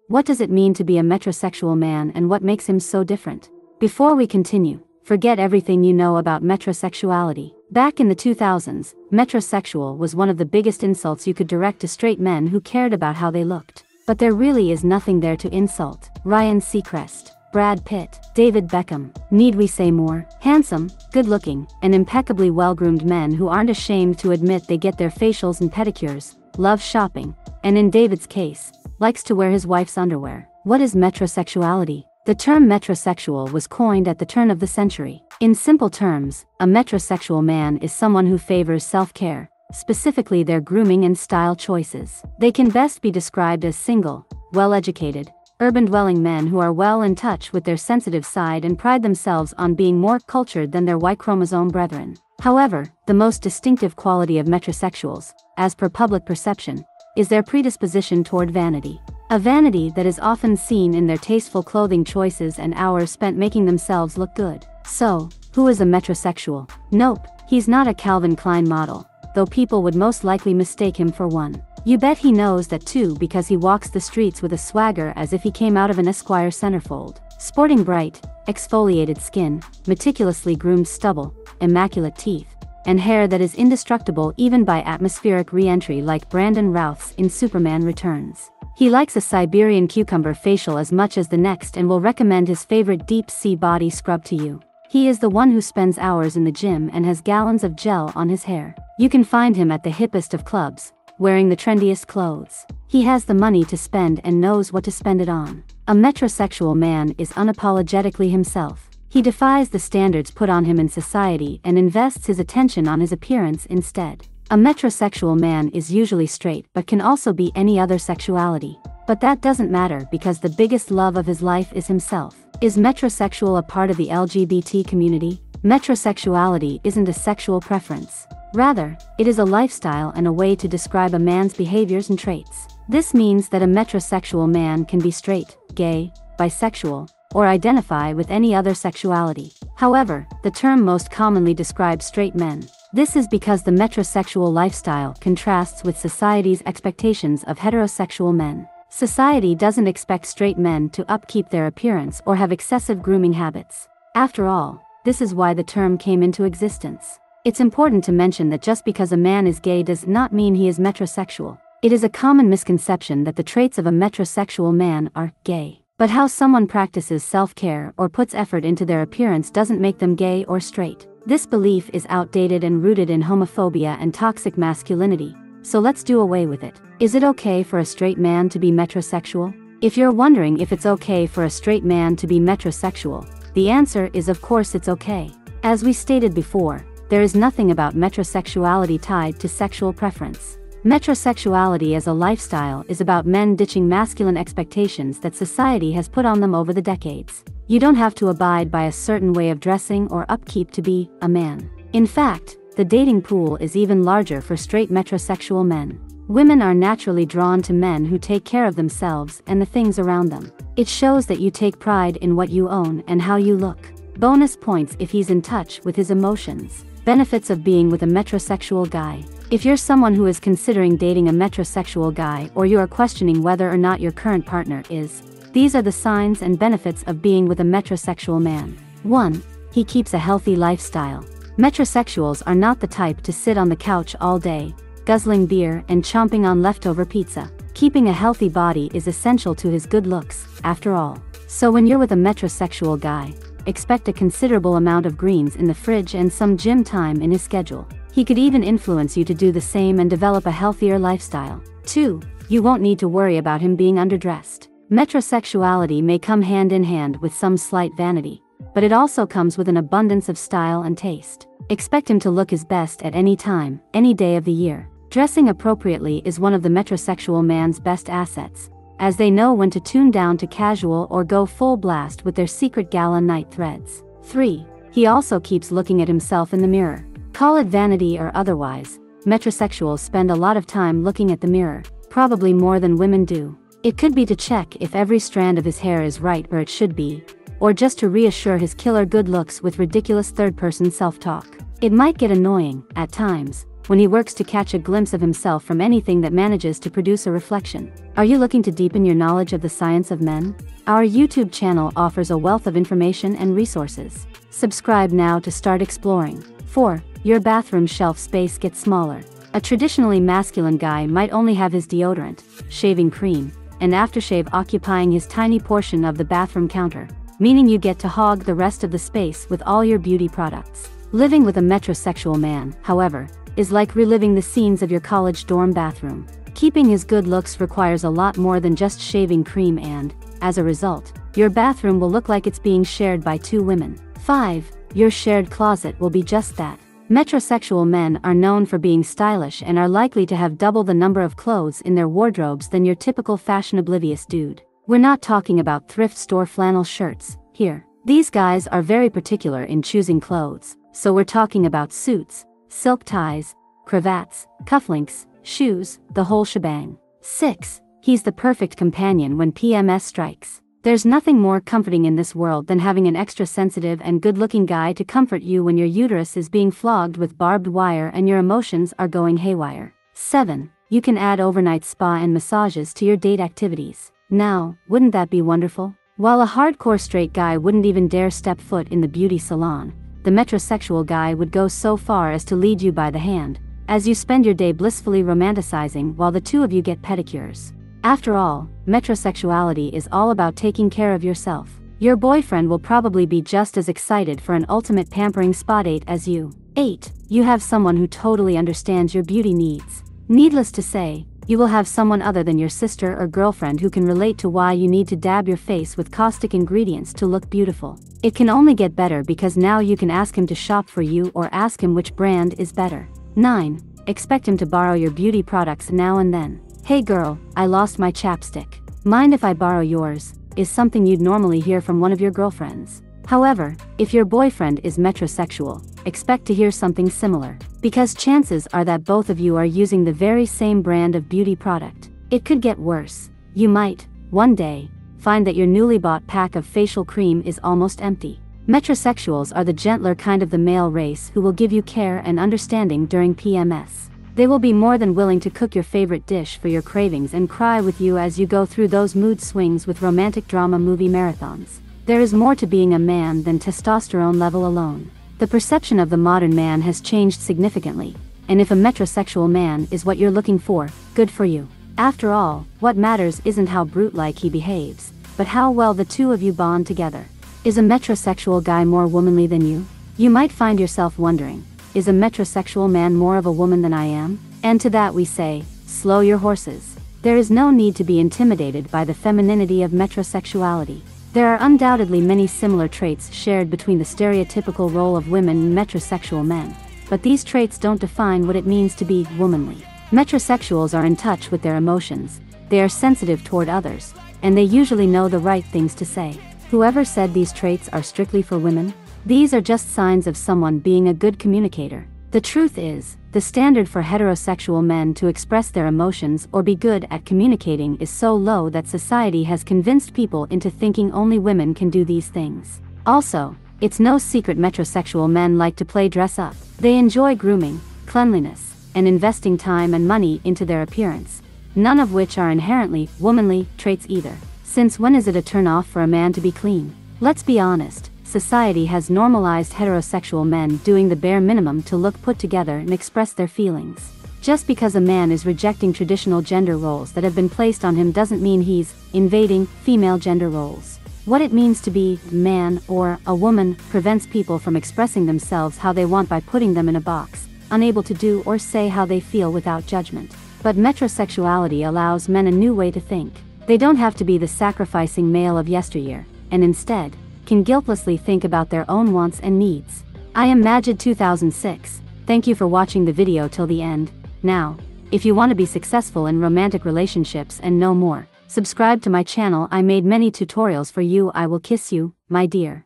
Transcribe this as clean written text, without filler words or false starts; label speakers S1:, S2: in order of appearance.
S1: What does it mean to be a metrosexual man and what makes him so different? Before we continue, forget everything you know about metrosexuality. Back in the 2000s, metrosexual was one of the biggest insults you could direct to straight men who cared about how they looked. But there really is nothing there to insult. Ryan Seacrest, Brad Pitt, David Beckham. Need we say more? Handsome, good-looking, and impeccably well-groomed men who aren't ashamed to admit they get their facials and pedicures, love shopping, and in David's case, likes to wear his wife's underwear. What is metrosexuality? The term metrosexual was coined at the turn of the century. In simple terms, a metrosexual man is someone who favors self-care, specifically their grooming and style choices. They can best be described as single, well-educated, urban-dwelling men who are well in touch with their sensitive side and pride themselves on being more cultured than their Y-chromosome brethren. However, the most distinctive quality of metrosexuals, as per public perception, is their predisposition toward vanity. A vanity that is often seen in their tasteful clothing choices and hours spent making themselves look good. So, who is a metrosexual? Nope, he's not a Calvin Klein model, though people would most likely mistake him for one. You bet he knows that too because he walks the streets with a swagger as if he came out of an Esquire centerfold. Sporting bright, exfoliated skin, meticulously groomed stubble, immaculate teeth, and hair that is indestructible even by atmospheric re-entry like Brandon Routh's in Superman Returns. He likes a Siberian cucumber facial as much as the next and will recommend his favorite deep sea body scrub to you. He is the one who spends hours in the gym and has gallons of gel on his hair. You can find him at the hippest of clubs, wearing the trendiest clothes. He has the money to spend and knows what to spend it on. A metrosexual man is unapologetically himself. He defies the standards put on him in society and invests his attention on his appearance instead. A metrosexual man is usually straight but can also be any other sexuality. But that doesn't matter because the biggest love of his life is himself. Is metrosexual a part of the LGBT community? Metrosexuality isn't a sexual preference. Rather, it is a lifestyle and a way to describe a man's behaviors and traits. This means that a metrosexual man can be straight, gay, bisexual, or identify with any other sexuality. However, the term most commonly describes straight men. This is because the metrosexual lifestyle contrasts with society's expectations of heterosexual men. Society doesn't expect straight men to upkeep their appearance or have excessive grooming habits. After all, this is why the term came into existence. It's important to mention that just because a man is gay does not mean he is metrosexual. It is a common misconception that the traits of a metrosexual man are gay. But how someone practices self-care or puts effort into their appearance doesn't make them gay or straight. This belief is outdated and rooted in homophobia and toxic masculinity, so let's do away with it. Is it okay for a straight man to be metrosexual? If you're wondering if it's okay for a straight man to be metrosexual, the answer is of course it's okay. As we stated before, there is nothing about metrosexuality tied to sexual preference. Metrosexuality as a lifestyle is about men ditching masculine expectations that society has put on them over the decades. You don't have to abide by a certain way of dressing or upkeep to be a man. In fact, the dating pool is even larger for straight metrosexual men. Women are naturally drawn to men who take care of themselves and the things around them. It shows that you take pride in what you own and how you look. Bonus points if he's in touch with his emotions. Benefits of being with a metrosexual guy. If you're someone who is considering dating a metrosexual guy or you are questioning whether or not your current partner is, these are the signs and benefits of being with a metrosexual man. 1. He keeps a healthy lifestyle. Metrosexuals are not the type to sit on the couch all day, guzzling beer and chomping on leftover pizza. Keeping a healthy body is essential to his good looks, after all. So when you're with a metrosexual guy, expect a considerable amount of greens in the fridge and some gym time in his schedule. He could even influence you to do the same and develop a healthier lifestyle. 2. You won't need to worry about him being underdressed. Metrosexuality may come hand in hand with some slight vanity, but it also comes with an abundance of style and taste. Expect him to look his best at any time, any day of the year. Dressing appropriately is one of the metrosexual man's best assets, as they know when to tune down to casual or go full blast with their secret gala night threads. 3. He also keeps looking at himself in the mirror. Call it vanity or otherwise, metrosexuals spend a lot of time looking at the mirror, probably more than women do. It could be to check if every strand of his hair is right where it should be, or just to reassure his killer good looks with ridiculous third-person self-talk. It might get annoying, at times, when he works to catch a glimpse of himself from anything that manages to produce a reflection. Are you looking to deepen your knowledge of the science of men? Our YouTube channel offers a wealth of information and resources. Subscribe now to start exploring. 4. Your bathroom shelf space gets smaller. A traditionally masculine guy might only have his deodorant, shaving cream, and aftershave occupying his tiny portion of the bathroom counter, meaning you get to hog the rest of the space with all your beauty products. Living with a metrosexual man, however, is like reliving the scenes of your college dorm bathroom. Keeping his good looks requires a lot more than just shaving cream and, as a result, your bathroom will look like it's being shared by 2 women. 5. Your shared closet will be just that. Metrosexual men are known for being stylish and are likely to have double the number of clothes in their wardrobes than your typical fashion-oblivious dude. We're not talking about thrift store flannel shirts here. These guys are very particular in choosing clothes, so we're talking about suits, silk ties, cravats, cufflinks, shoes, the whole shebang. 6. He's the perfect companion when PMS strikes. There's nothing more comforting in this world than having an extra sensitive and good-looking guy to comfort you when your uterus is being flogged with barbed wire and your emotions are going haywire. 7. You can add overnight spa and massages to your date activities. Now, wouldn't that be wonderful? While a hardcore straight guy wouldn't even dare step foot in the beauty salon, the metrosexual guy would go so far as to lead you by the hand, as you spend your day blissfully romanticizing while the 2 of you get pedicures. After all, metrosexuality is all about taking care of yourself. Your boyfriend will probably be just as excited for an ultimate pampering spa date as you. 8. You have someone who totally understands your beauty needs. Needless to say, you will have someone other than your sister or girlfriend who can relate to why you need to dab your face with caustic ingredients to look beautiful. It can only get better because now you can ask him to shop for you or ask him which brand is better. 9. Expect him to borrow your beauty products now and then. Hey girl, I lost my chapstick. Mind if I borrow yours? Is something you'd normally hear from one of your girlfriends. However, if your boyfriend is metrosexual, expect to hear something similar, because chances are that both of you are using the very same brand of beauty product. It could get worse. You might, one day, find that your newly bought pack of facial cream is almost empty. Metrosexuals are the gentler kind of the male race who will give you care and understanding during PMS. They will be more than willing to cook your favorite dish for your cravings and cry with you as you go through those mood swings with romantic drama movie marathons. There is more to being a man than testosterone level alone. The perception of the modern man has changed significantly, and if a metrosexual man is what you're looking for, good for you. After all, what matters isn't how brute-like he behaves, but how well the 2 of you bond together. Is a metrosexual guy more womanly than you? You might find yourself wondering, is a metrosexual man more of a woman than I am? And to that we say, slow your horses. There is no need to be intimidated by the femininity of metrosexuality. There are undoubtedly many similar traits shared between the stereotypical role of women and metrosexual men, but these traits don't define what it means to be womanly. Metrosexuals are in touch with their emotions, they are sensitive toward others, and they usually know the right things to say. Whoever said these traits are strictly for women? These are just signs of someone being a good communicator. The truth is, the standard for heterosexual men to express their emotions or be good at communicating is so low that society has convinced people into thinking only women can do these things. Also, it's no secret metrosexual men like to play dress up. They enjoy grooming, cleanliness, and investing time and money into their appearance, none of which are inherently womanly traits either. Since when is it a turn-off for a man to be clean? Let's be honest. Society has normalized heterosexual men doing the bare minimum to look put together and express their feelings. Just because a man is rejecting traditional gender roles that have been placed on him doesn't mean he's invading female gender roles. What it means to be a man or a woman prevents people from expressing themselves how they want by putting them in a box, unable to do or say how they feel without judgment. But metrosexuality allows men a new way to think. They don't have to be the sacrificing male of yesteryear, and instead, can guiltlessly think about their own wants and needs. I am Majid 2006, thank you for watching the video till the end. Now, if you want to be successful in romantic relationships and know more, subscribe to my channel. I made many tutorials for you. I will kiss you, my dear.